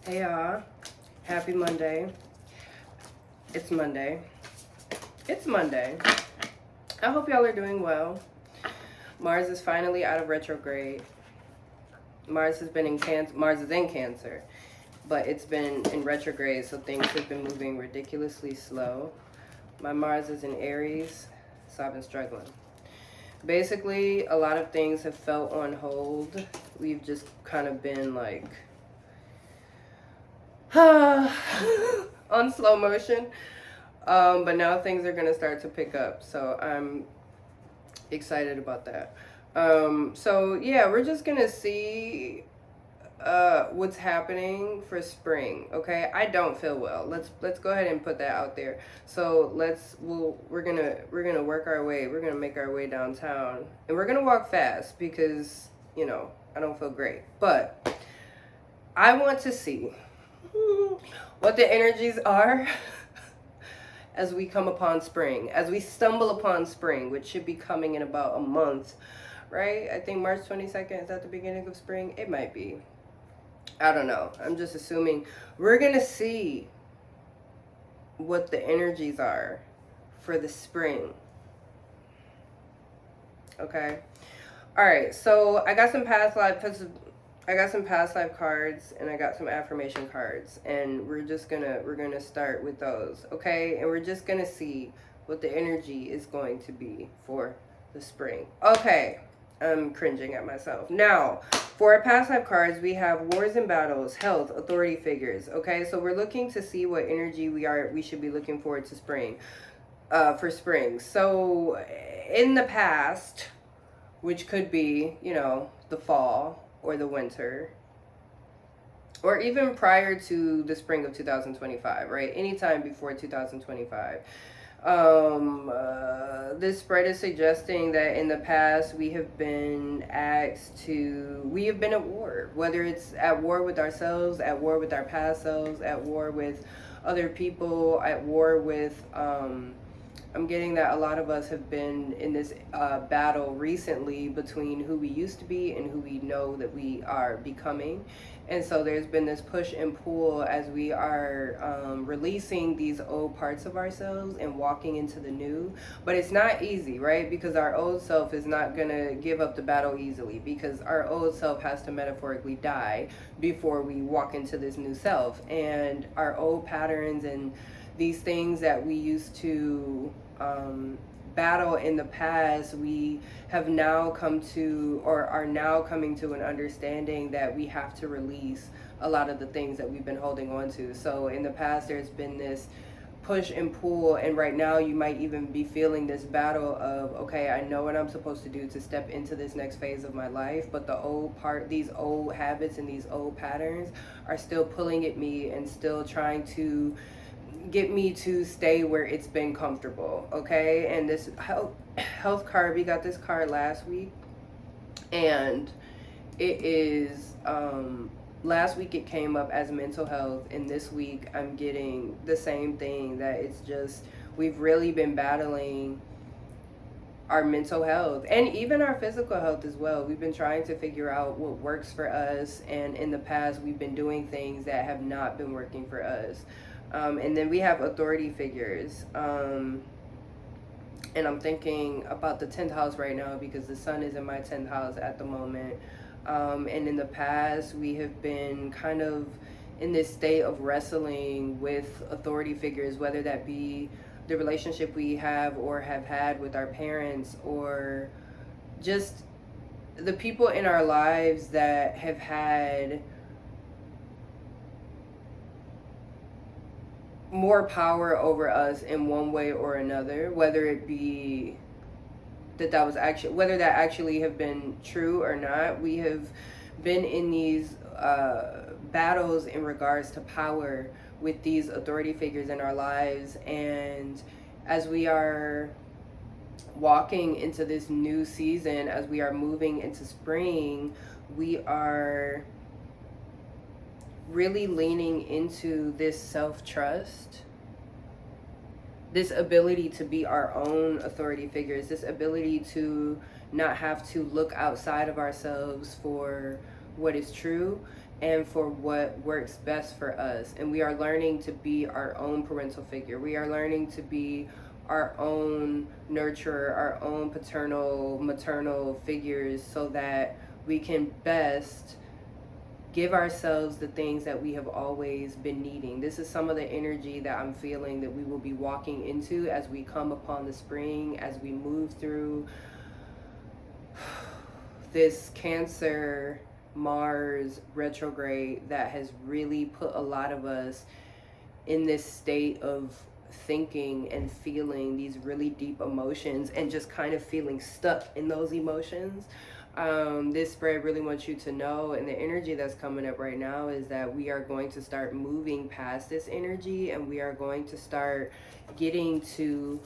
Hey y'all, happy Monday. It's Monday. It's Monday. I hope y'all are doing well. Mars is finally out of retrograde. Mars has been in Cancer. Mars is in Cancer, but it's been in retrograde, so things have been moving ridiculously slow. My Mars is in Aries, so I've been struggling. Basically, a lot of things have felt on hold. We've just kind of been like on slow motion. But now things are gonna start to pick up, so I'm excited about that. So yeah, we're just gonna see what's happening for spring. Okay, I don't feel well. Let's go ahead and put that out there. So we're gonna work our way. We're gonna make our way downtown, and we're gonna walk fast because I don't feel great. But I want to see what the energies are as we come upon spring, as we stumble upon spring, which should be coming in about a month, right? I think March 22nd is at the beginning of spring. It might be. I don't know. I'm just assuming we're going to see what the energies are for the spring. Okay. All right. So I got some past life cards and I got some affirmation cards, and we're gonna start with those, okay? And we're just gonna see what the energy is going to be for the spring. Okay, I'm cringing at myself. Now, for our past life cards, we have wars and battles, health, authority figures. Okay, so we're looking to see what energy we should be looking forward to spring, for spring. So in the past, which could be the fall or the winter, or even prior to the spring of 2025, right? Anytime before 2025. This spread is suggesting that in the past we have been at war, whether it's at war with ourselves, at war with our past selves, at war with other people, at war with I'm getting that a lot of us have been in this battle recently between who we used to be and who we know that we are becoming. And so there's been this push and pull as we are releasing these old parts of ourselves and walking into the new. But it's not easy, right? Because our old self is not going to give up the battle easily, because our old self has to metaphorically die before we walk into this new self. And our old patterns and these things that we used to battle in the past, we have now come to, or are now coming to, an understanding that we have to release a lot of the things that we've been holding on to. So in the past, there's been this push and pull, and right now you might even be feeling this battle of, okay, I know what I'm supposed to do to step into this next phase of my life, but these old habits and these old patterns are still pulling at me and still trying to get me to stay where it's been comfortable. Okay, and this health card, we got this card last week, and it is last week it came up as mental health, and this week I'm getting the same thing, that it's just we've really been battling our mental health and even our physical health as well. We've been trying to figure out what works for us, and in the past we've been doing things that have not been working for us. And then we have authority figures. And I'm thinking about the 10th house right now because the sun is in my 10th house at the moment. And in the past, we have been kind of in this state of wrestling with authority figures, whether that be the relationship we have or have had with our parents, or just the people in our lives that have had more power over us in one way or another, whether it be whether that actually have been true or not. We have been in these battles in regards to power with these authority figures in our lives, and as we are walking into this new season, as we are moving into spring, we are really leaning into this self-trust, this ability to be our own authority figures, this ability to not have to look outside of ourselves for what is true, and for what works best for us. And we are learning to be our own parental figure. We are learning to be our own nurturer, our own paternal, maternal figures, so that we can best give ourselves the things that we have always been needing. This is some of the energy that I'm feeling that we will be walking into as we come upon the spring, as we move through this Cancer Mars retrograde that has really put a lot of us in this state of thinking and feeling these really deep emotions and just kind of feeling stuck in those emotions. This spread really wants you to know, and the energy that's coming up right now is that we are going to start moving past this energy, and we are going to start getting to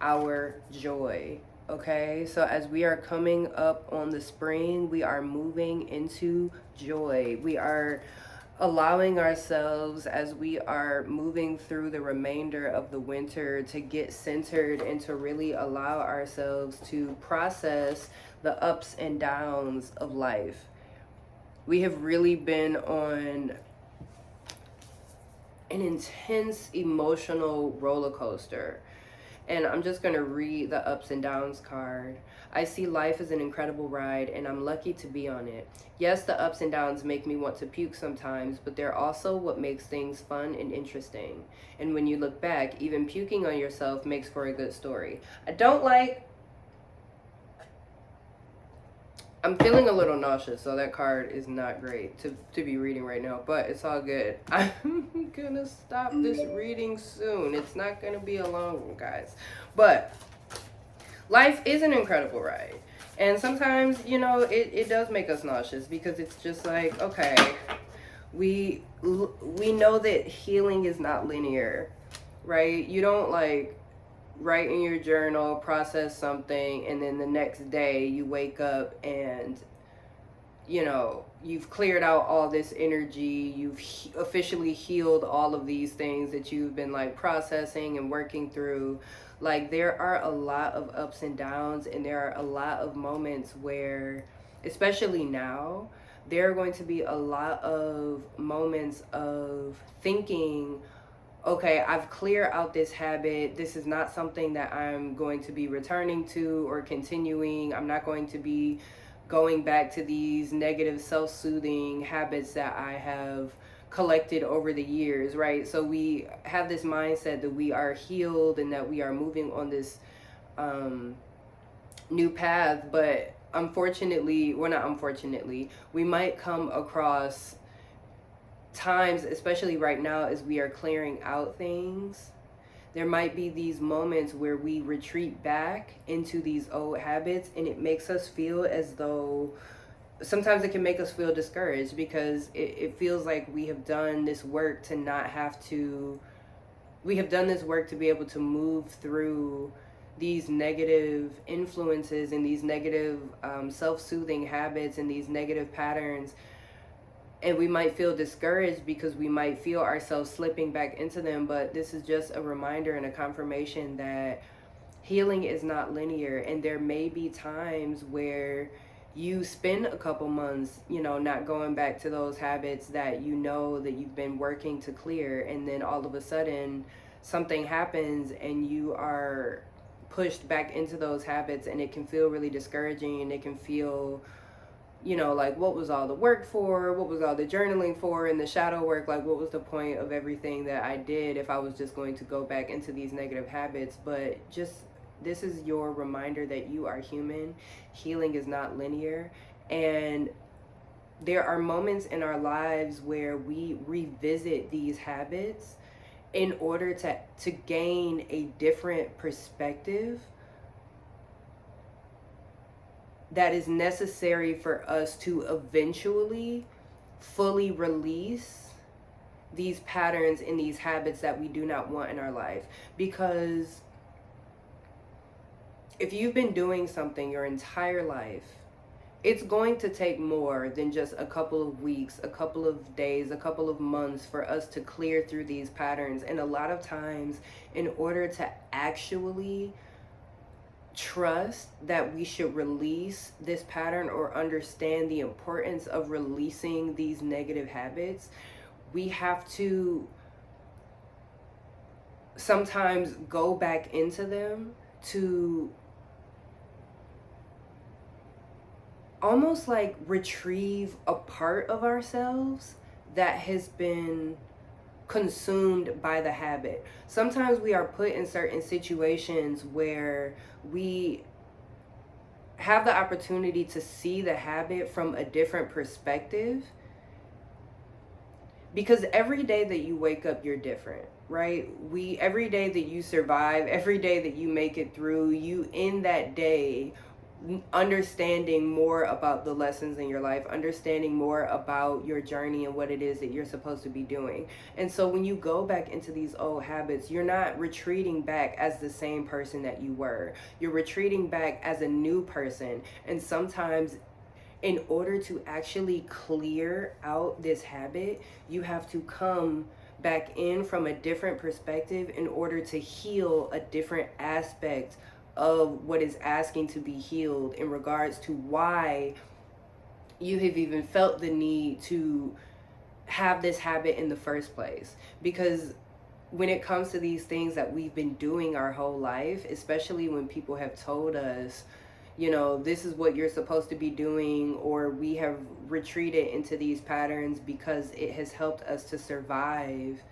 our joy. Okay, so as we are coming up on the spring, we are moving into joy. We are allowing ourselves, as we are moving through the remainder of the winter, to get centered and to really allow ourselves to process the ups and downs of life. We have really been on an intense emotional roller coaster. And I'm just going to read the ups and downs card. I see life as an incredible ride, and I'm lucky to be on it. Yes, the ups and downs make me want to puke sometimes, but they're also what makes things fun and interesting. And when you look back, even puking on yourself makes for a good story. I'm feeling a little nauseous, so that card is not great to be reading right now, but it's all good. I'm gonna stop this reading soon. It's not gonna be a long one, guys. But life is an incredible ride. And sometimes, it does make us nauseous, because it's just like, okay, we know that healing is not linear, right? You don't write in your journal, process something, and then the next day you wake up and you've cleared out all this energy, you've officially healed all of these things that you've been processing and working through. There are a lot of ups and downs, and there are a lot of moments where, especially now, there are going to be a lot of moments of thinking, okay, I've cleared out this habit. This is not something that I'm going to be returning to or continuing. I'm not going to be going back to these negative self-soothing habits that I have collected over the years, right? So we have this mindset that we are healed and that we are moving on this new path. But unfortunately, well, not unfortunately, we might come across times, especially right now, as we are clearing out things, there might be these moments where we retreat back into these old habits, and it makes us feel as though, sometimes it can make us feel discouraged, because it feels like we have done this work to not have to, we have done this work to be able to move through these negative influences and these negative self-soothing habits and these negative patterns. And we might feel discouraged because we might feel ourselves slipping back into them. But this is just a reminder and a confirmation that healing is not linear. And there may be times where you spend a couple months, not going back to those habits that that you've been working to clear. And then all of a sudden something happens and you are pushed back into those habits, and it can feel really discouraging, and it can feel what was all the work for? What was all the journaling for and the shadow work? What was the point of everything that I did if I was just going to go back into these negative habits? But this is your reminder that you are human. Healing is not linear. And there are moments in our lives where we revisit these habits in order to gain a different perspective that is necessary for us to eventually fully release these patterns and these habits that we do not want in our life. Because if you've been doing something your entire life, it's going to take more than just a couple of weeks, a couple of days, a couple of months for us to clear through these patterns. And a lot of times, in order to actually trust that we should release this pattern or understand the importance of releasing these negative habits, we have to sometimes go back into them to almost like retrieve a part of ourselves that has been consumed by the habit. Sometimes we are put in certain situations where we have the opportunity to see the habit from a different perspective, because every day that you wake up, you're different, right? Every day that you survive, every day that you make it through, you in that day understanding more about the lessons in your life, understanding more about your journey and what it is that you're supposed to be doing. And so when you go back into these old habits, you're not retreating back as the same person that you were. You're retreating back as a new person. And sometimes in order to actually clear out this habit, you have to come back in from a different perspective in order to heal a different aspect of what is asking to be healed in regards to why you have even felt the need to have this habit in the first place. Because when it comes to these things that we've been doing our whole life, especially when people have told us, you know, this is what you're supposed to be doing, or we have retreated into these patterns because it has helped us to survive,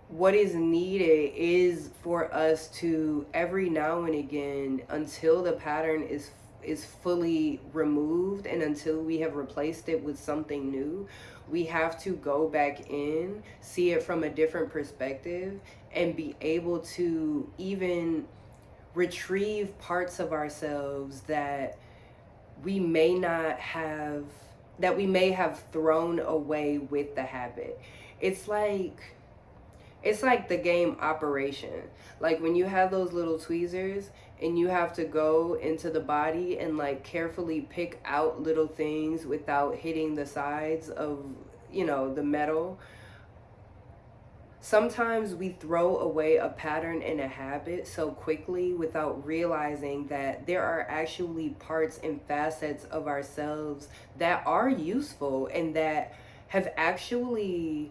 what is needed is for us to every now and again, until the pattern is fully removed and until we have replaced it with something new, we have to go back in, see it from a different perspective, and be able to even retrieve parts of ourselves that we may not have, that we may have thrown away with the habit. It's like the game Operation. Like when you have those little tweezers and you have to go into the body and like carefully pick out little things without hitting the sides of, you know, the metal. Sometimes we throw away a pattern and a habit so quickly without realizing that there are actually parts and facets of ourselves that are useful and that have actually,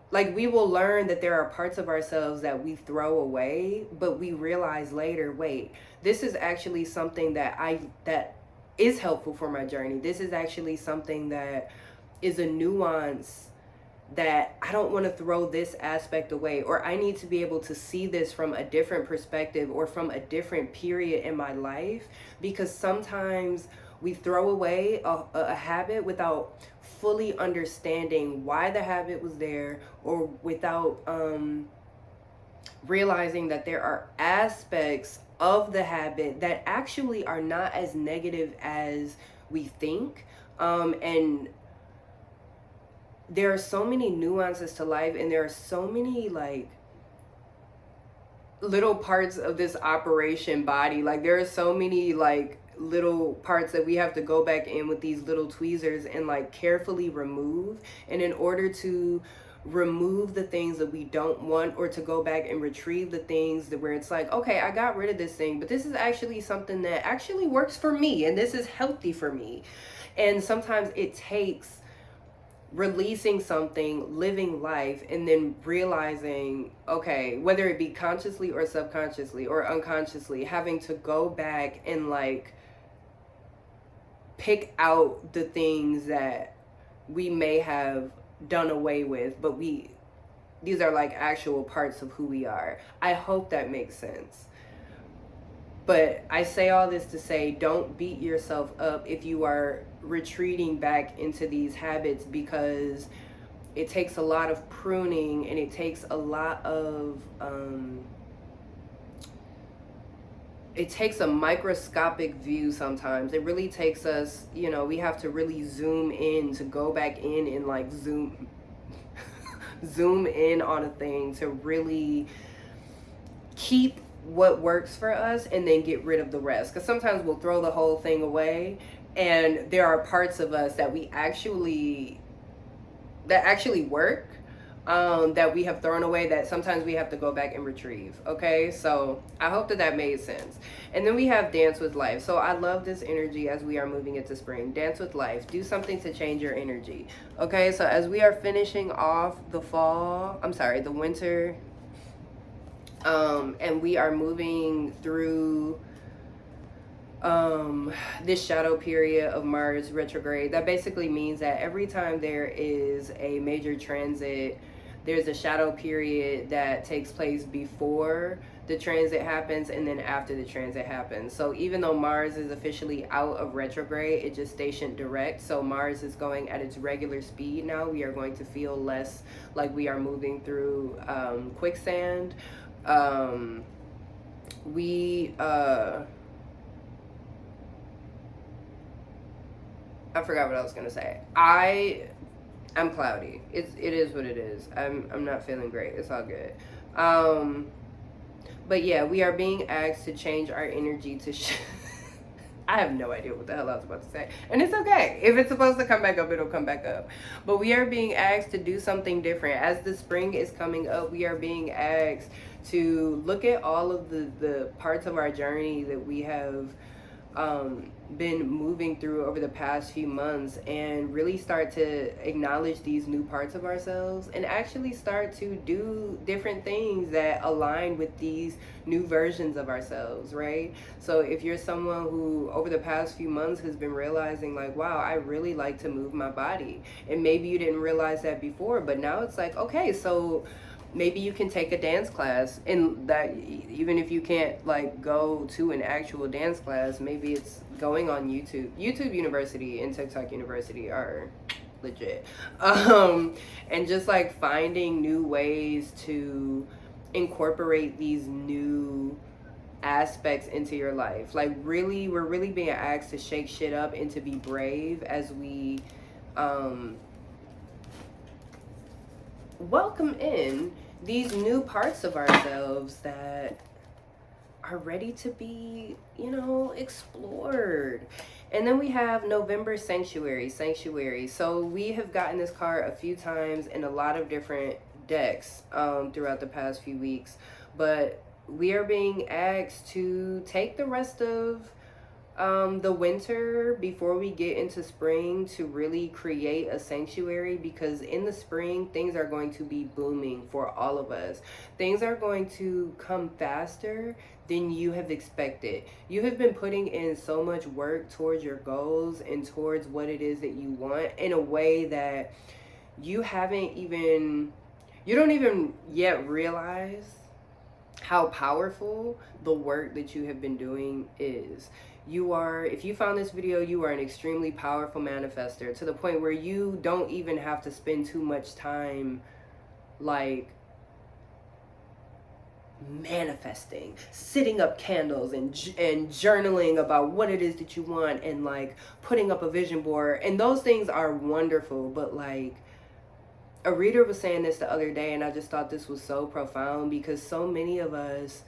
like, we will learn that there are parts of ourselves that we throw away, but we realize later, wait, this is actually something that is helpful for my journey. This is actually something that is a nuance that I don't want to throw this aspect away, or I need to be able to see this from a different perspective or from a different period in my life, because sometimes we throw away a habit without fully understanding why the habit was there, or without realizing that there are aspects of the habit that actually are not as negative as we think. And there are so many nuances to life, and there are so many like little parts of this operation body. Like there are so many like little parts that we have to go back in with these little tweezers and like carefully remove. And in order to remove the things that we don't want, or to go back and retrieve the things that where it's like, okay, I got rid of this thing, but this is actually something that actually works for me and this is healthy for me. And sometimes it takes releasing something, living life, and then realizing, okay, whether it be consciously or subconsciously or unconsciously, having to go back and like pick out the things that we may have done away with, but these are like actual parts of who we are. I hope that makes sense. But I say all this to say, don't beat yourself up if you are retreating back into these habits, because it takes a lot of pruning, and it takes a lot of it takes a microscopic view sometimes. It really takes us, you know, we have to really zoom in to go back in and like zoom in on a thing to really keep what works for us and then get rid of the rest. Because sometimes we'll throw the whole thing away, and there are parts of us that actually work, that we have thrown away that sometimes we have to go back and retrieve. Okay, so I hope that that made sense. And then we have dance with life. So I love this energy as we are moving into spring. Dance with life. Do something to change your energy. Okay, so as we are finishing off the the winter, and we are moving through this shadow period of Mars retrograde. That basically means that every time there is a major transit, there's a shadow period that takes place before the transit happens and then after the transit happens. So even though Mars is officially out of retrograde, it just stationed direct. So Mars is going at its regular speed now. We are going to feel less like we are moving through quicksand. I forgot what I was gonna say. I'm cloudy. It is what it is. I'm not feeling great. It's all good. But yeah, we are being asked to change our energy to. I have no idea what the hell I was about to say, and it's okay. If it's supposed to come back up, it'll come back up. But we are being asked to do something different as the spring is coming up. We are being asked to look at all of the parts of our journey that we have been moving through over the past few months and really start to acknowledge these new parts of ourselves and actually start to do different things that align with these new versions of ourselves, right? So if you're someone who over the past few months has been realizing like, wow, I really like to move my body, and maybe you didn't realize that before, but now it's like, okay, so maybe you can take a dance class, and that even if you can't like go to an actual dance class, maybe it's going on YouTube University and TikTok University are legit. And just like finding new ways to incorporate these new aspects into your life. Like really, we're really being asked to shake shit up and to be brave as we welcome in these new parts of ourselves that are ready to be, explored. And then we have November Sanctuary. So we have gotten this card a few times in a lot of different decks throughout the past few weeks. But we are being asked to take the rest of the winter before we get into spring to really create a sanctuary, because in the spring things are going to be booming for all of us. Things are going to come faster than you have expected. You have been putting in so much work towards your goals and towards what it is that you want in a way that you don't even yet realize how powerful the work that you have been doing is. If you found this video, you are an extremely powerful manifester, to the point where you don't even have to spend too much time like manifesting, sitting up candles and journaling about what it is that you want, and like putting up a vision board, and those things are wonderful. But like, a reader was saying this the other day, and I just thought this was so profound, because so many of us,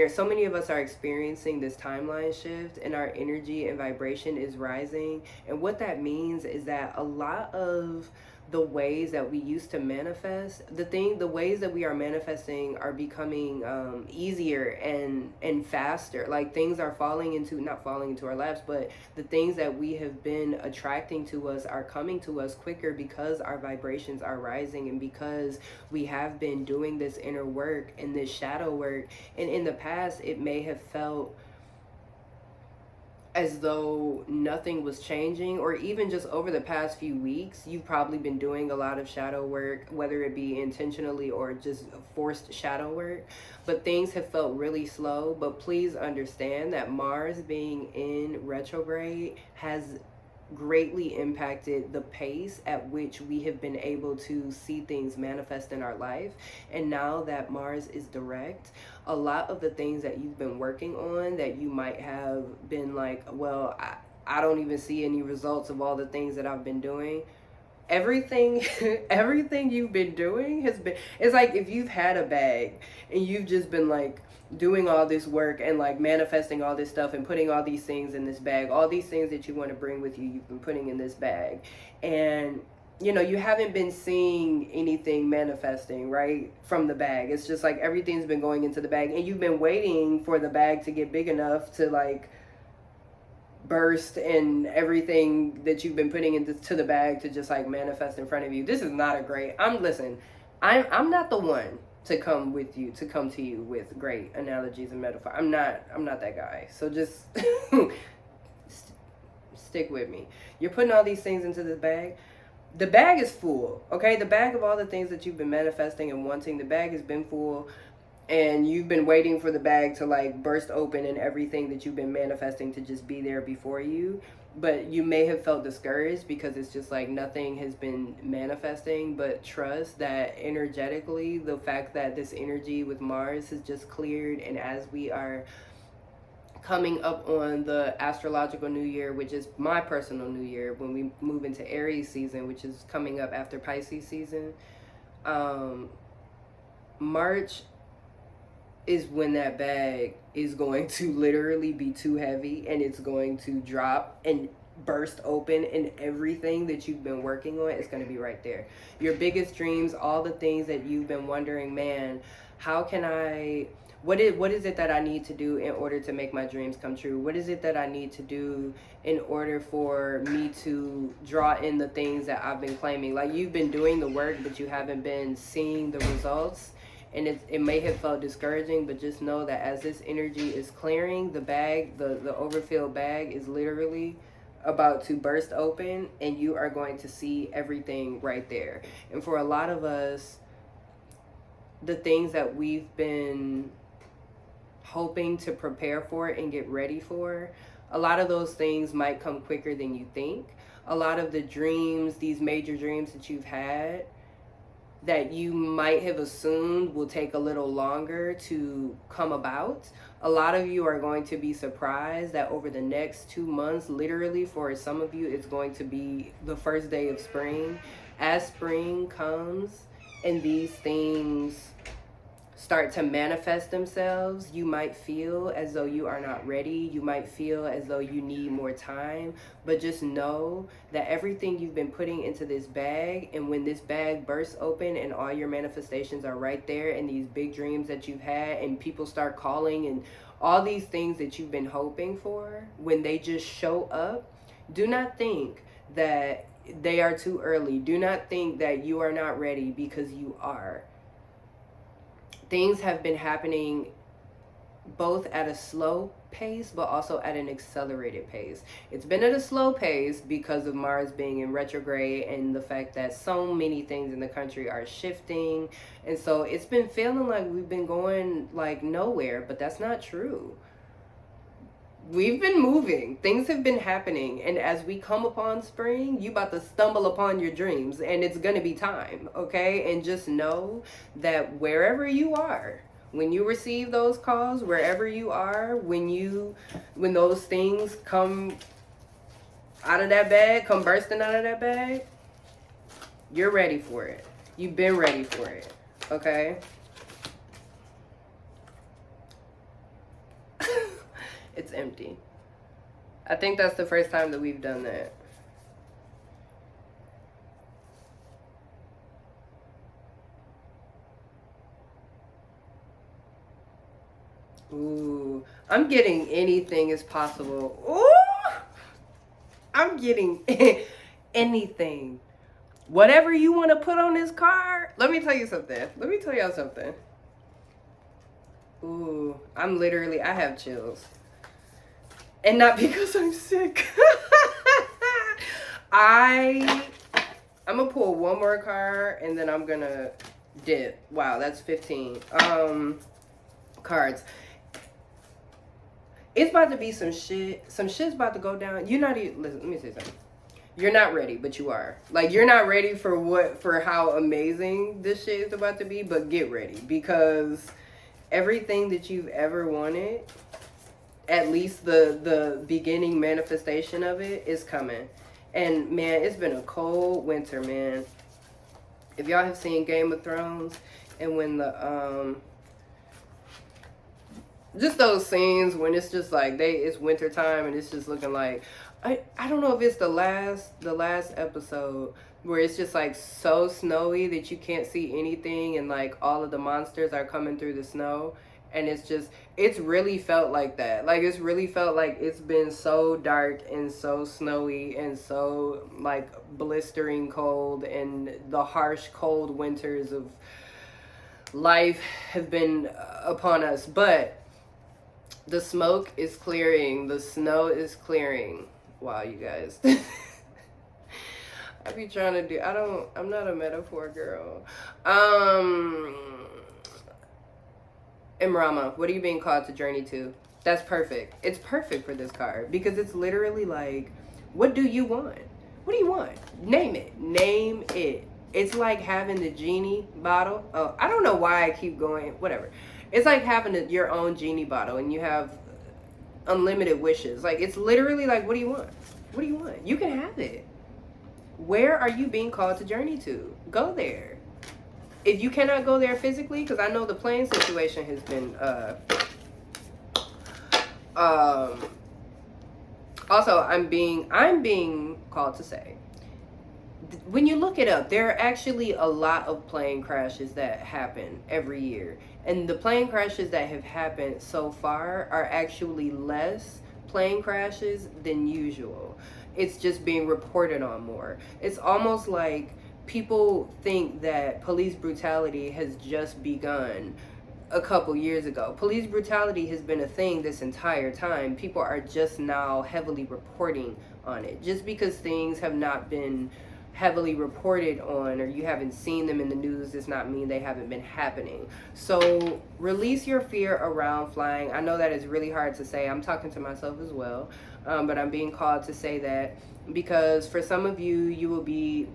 so many of us are experiencing this timeline shift, and our energy and vibration is rising. And what that means is that a lot of the ways that we used to manifest, the ways that we are manifesting are becoming easier and faster. Like things are not falling into our laps, but the things that we have been attracting to us are coming to us quicker, because our vibrations are rising, and because we have been doing this inner work and this shadow work. And in the past, it may have felt as though nothing was changing, or even just over the past few weeks, you've probably been doing a lot of shadow work, whether it be intentionally or just forced shadow work, but things have felt really slow. But please understand that Mars being in retrograde has greatly impacted the pace at which we have been able to see things manifest in our life. And now that Mars is direct, a lot of the things that you've been working on that you might have been like, well, I don't even see any results of all the things that I've been doing. Everything you've been doing it's like if you've had a bag and you've just been like doing all this work and like manifesting all this stuff and putting all these things in this bag, all these things that you want to bring with you, you've been putting in this bag. And you know, you haven't been seeing anything manifesting, right, from the bag. It's just like everything's been going into the bag, and you've been waiting for the bag to get big enough to like burst, and everything that you've been putting into the bag to just like manifest in front of you. This is not a great, I'm not the one to come to you with great analogies and metaphor. I'm not that guy. So just stick with me. You're putting all these things into this bag. The bag is full, okay? The bag of all the things that you've been manifesting and wanting, the bag has been full, and you've been waiting for the bag to like burst open and everything that you've been manifesting to just be there before you. But you may have felt discouraged because it's just like nothing has been manifesting. But trust that energetically, the fact that this energy with Mars has just cleared, and as we are coming up on the astrological new year, which is my personal new year, when we move into Aries season, which is coming up after Pisces season, March is when that bag is going to literally be too heavy, and it's going to drop and burst open, and everything that you've been working on is going to be right there. Your biggest dreams, all the things that you've been wondering, man, how can I, what is it that I need to do in order to make my dreams come true? What is it that I need to do in order for me to draw in the things that I've been claiming? Like, you've been doing the work, but you haven't been seeing the results. And it may have felt discouraging, but just know that as this energy is clearing, the bag, the overfilled bag is literally about to burst open, and you are going to see everything right there. And for a lot of us, the things that we've been hoping to prepare for and get ready for, a lot of those things might come quicker than you think. A lot of the dreams, these major dreams that you've had, that you might have assumed will take a little longer to come about, a lot of you are going to be surprised that over the next 2 months, literally for some of you, it's going to be the first day of spring. As spring comes and these things start to manifest themselves, you might feel as though you are not ready. You might feel as though you need more time, but just know that everything you've been putting into this bag, and when this bag bursts open and all your manifestations are right there, and these big dreams that you've had, and people start calling, and all these things that you've been hoping for, when they just show up, do not think that they are too early. Do not think that you are not ready, because you are. Things have been happening both at a slow pace, but also at an accelerated pace. It's been at a slow pace because of Mars being in retrograde and the fact that so many things in the country are shifting. And so it's been feeling like we've been going like nowhere, but that's not true. We've been moving. Things have been happening. And as we come upon spring, you about to stumble upon your dreams, and it's going to be time, okay? And just know that wherever you are, when you receive those calls, wherever you are, when those things come out of that bag, come bursting out of that bag, you're ready for it. You've been ready for it, okay? It's empty. I think that's the first time that we've done that. Ooh, I'm getting anything is possible. Ooh, I'm getting anything. Whatever you want to put on this card. Let me tell you something. Let me tell y'all something. Ooh, I have chills. And not because I'm sick. I'm gonna pull one more card, and then I'm gonna dip. Wow, that's 15 cards. It's about to be some shit. Some shit's about to go down. You're not even, listen, let me say something. You're not ready, but you are. Like, you're not ready for how amazing this shit is about to be, but get ready, because everything that you've ever wanted, at least the beginning manifestation of it, is coming. And man, it's been a cold winter, man. If y'all have seen Game of Thrones, and when Just those scenes when it's just like it's winter time and it's just looking like I don't know if it's the last episode where it's just like so snowy that you can't see anything and like all of the monsters are coming through the snow, and it's really felt like that. Like it's really felt like it's been so dark and so snowy and so like blistering cold, and the harsh cold winters of life have been upon us. But the smoke is clearing, the snow is clearing. Wow, you guys. I be trying to do, I'm not a metaphor girl. Imrama, what are you being called to journey to? That's perfect. It's perfect for this card because it's literally like, what do you want? What do you want? Name it. Name it. It's like having the genie bottle. Oh, I don't know why I keep going. Whatever. It's like having your own genie bottle and you have unlimited wishes. Like, it's literally like, what do you want? What do you want? You can have it. Where are you being called to journey to? Go there. If you cannot go there physically, because I know the plane situation has been also I'm being called to say, when you look it up, there are actually a lot of plane crashes that happen every year. And the plane crashes that have happened so far are actually less plane crashes than usual. It's just being reported on more. It's almost like people think that police brutality has just begun a couple years ago. Police brutality has been a thing this entire time. People are just now heavily reporting on it. Just because things have not been heavily reported on or you haven't seen them in the news does not mean they haven't been happening. So release your fear around flying. I know that is really hard to say. I'm talking to myself as well, but I'm being called to say that because for some of you, you will be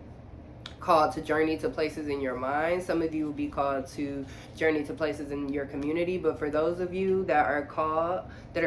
called to journey to places in your mind. Some of you will be called to journey to places in your community. But for those of you that are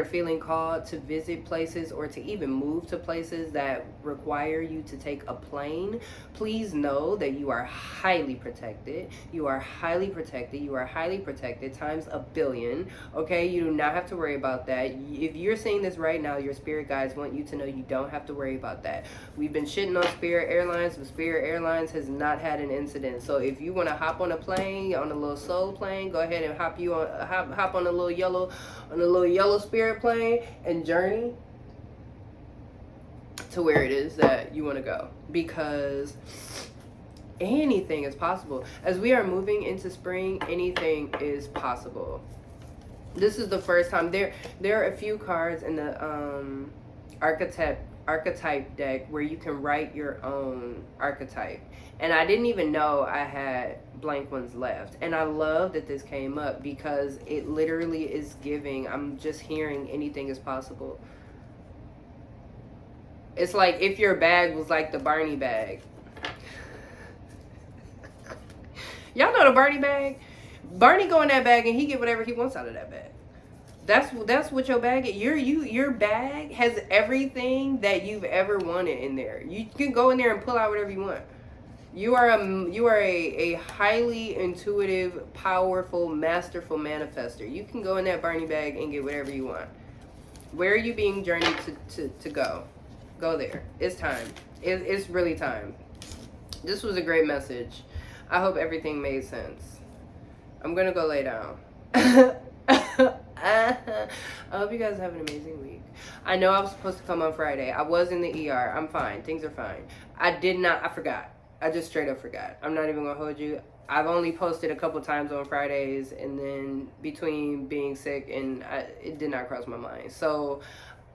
feeling called to visit places or to even move to places that require you to take a plane, please know that you are highly protected. You are highly protected. You are highly protected times a billion. Okay, you do not have to worry about that. If you're seeing this right now, your spirit guides want you to know you don't have to worry about that. We've been shitting on Spirit Airlines, but Spirit Airlines has not had an incident. So if you want to hop on a plane, on a little soul plane, go ahead and hop on a little yellow Spirit plane and journey to where it is that you want to go, because anything is possible. As we are moving into spring, anything is possible. This is the first time there are a few cards in the archetype deck where you can write your own archetype, and I didn't even know I had blank ones left. And I love that this came up because it literally is giving, I'm just hearing anything is possible. It's like if your bag was like the Barney bag. Y'all know the Barney bag? Barney go in that bag and he get whatever he wants out of that bag. That's what your bag is. Your bag has everything that you've ever wanted in there. You can go in there and pull out whatever you want. You are a highly intuitive, powerful, masterful manifester. You can go in that Barney bag and get whatever you want. Where are you being journeyed to go? Go there. It's time. It's really time. This was a great message. I hope everything made sense. I'm gonna go lay down. I hope you guys have an amazing week. I know I was supposed to come on Friday. I was in the ER. I'm fine. Things are fine. I forgot. I just straight up forgot. I'm not even gonna hold you. I've only posted a couple times on Fridays, and then between being sick and it did not cross my mind. So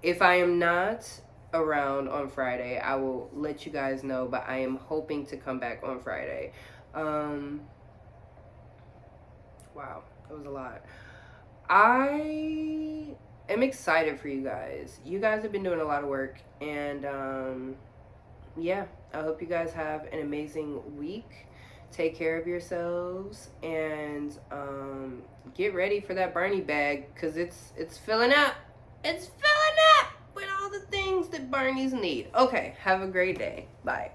if I am not around on Friday, I will let you guys know, but I am hoping to come back on Friday. Wow, that was a lot. I am excited for you guys. You guys have been doing a lot of work, and yeah, I hope you guys have an amazing week. Take care of yourselves, and get ready for that Barney bag, because it's filling up. It's filling up with all the things that Barneys need. Okay, have a great day. Bye.